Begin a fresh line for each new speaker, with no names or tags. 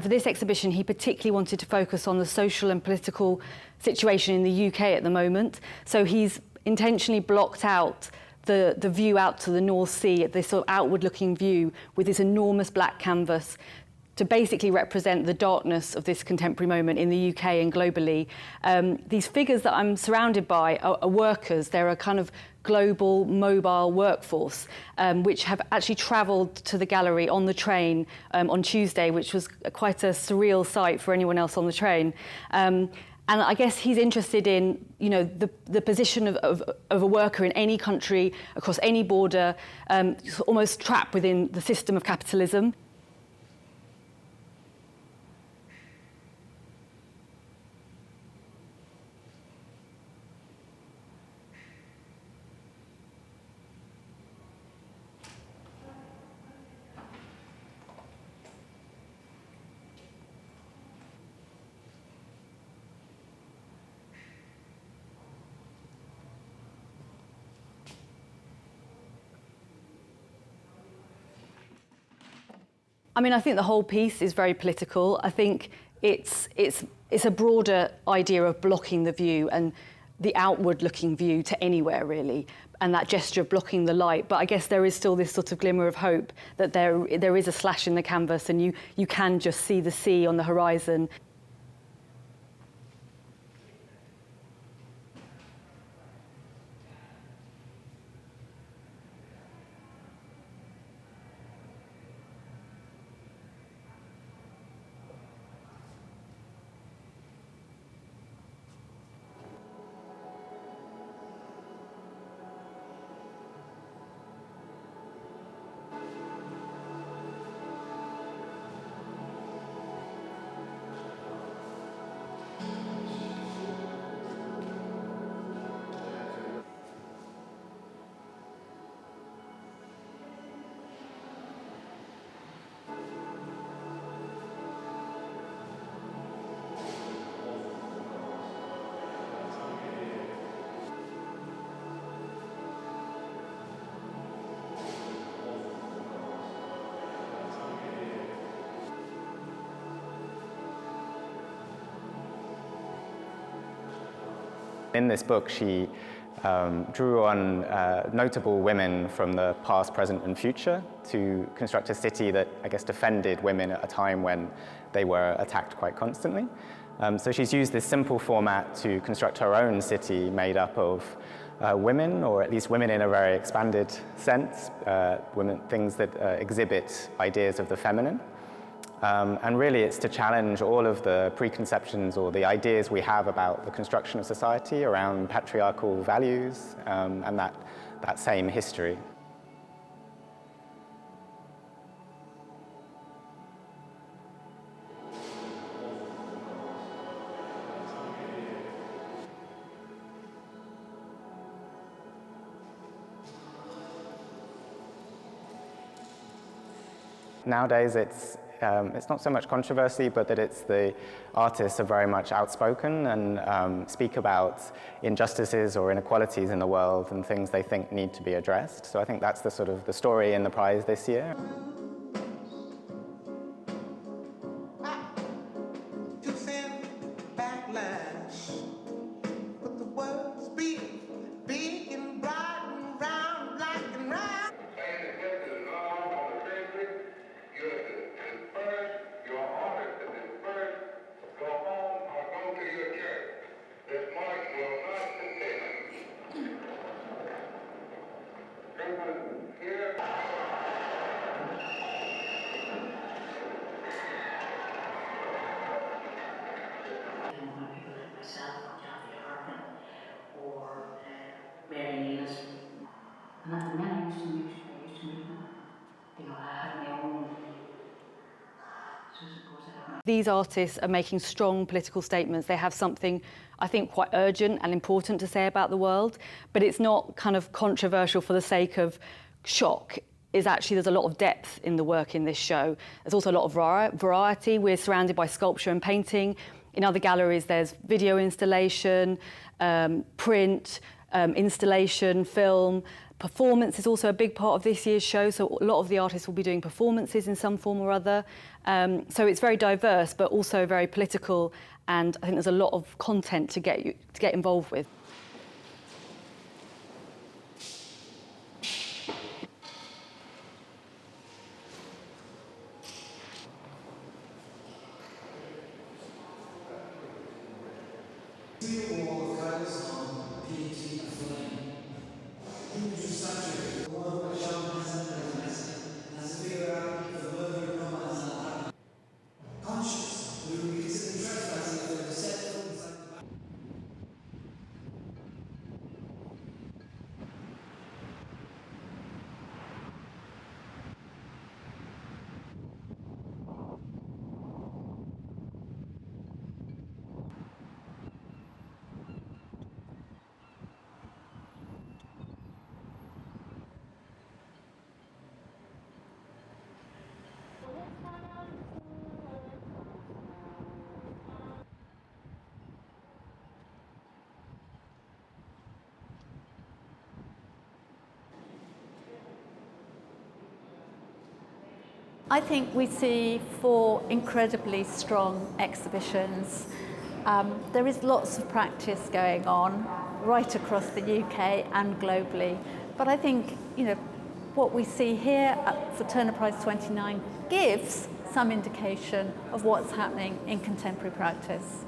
For this exhibition, he particularly wanted to focus on the social and political situation in the UK at the moment. So he's intentionally blocked out the view out to the North Sea, this sort of outward-looking view with this enormous black canvas to basically represent the darkness of this contemporary moment in the UK and globally. These figures that I'm surrounded by are workers. They're a kind of global mobile workforce, which have actually travelled to the gallery on the train on Tuesday, which was quite a surreal sight for anyone else on the train. And I guess he's interested in, you know, the position of a worker in any country, across any border, almost trapped within the system of capitalism. I mean, I think the whole piece is very political. I think it's a broader idea of blocking the view and the outward-looking view to anywhere, really, and that gesture of blocking the light. But I guess there is still this sort of glimmer of hope that there is a slash in the canvas and you can just see the sea on the horizon.
In this book, she drew on notable women from the past, present and future to construct a city that, I guess, defended women at a time when they were attacked quite constantly. So she's used this simple format to construct her own city made up of women, or at least women in a very expanded sense, things that exhibit ideas of the feminine. And really it's to challenge all of the preconceptions or the ideas we have about the construction of society around patriarchal values and that same history. Nowadays it's not so much controversy, but that it's the artists are very much outspoken and speak about injustices or inequalities in the world and things they think need to be addressed. So I think that's the sort of the story in the prize this year.
These artists are making strong political statements. They have something, I think, quite urgent and important to say about the world, but it's not kind of controversial for the sake of shock. There's a lot of depth in the work in this show. There's also a lot of variety. We're surrounded by sculpture and painting. In other galleries, there's video installation, print, installation, film. Performance is also a big part of this year's show, so a lot of the artists will be doing performances in some form or other. So it's very diverse, but also very political, and I think there's a lot of content to get involved with.
Wall of colours on painting a flame. Image of subject, the one which has to figure out the murder of nomads conscious, we will be considered trespassing if they're deceptive.
I think we see 4 incredibly strong exhibitions. There is lots of practice going on right across the UK and globally. But I think, what we see here for Turner Prize 29 gives some indication of what's happening in contemporary practice.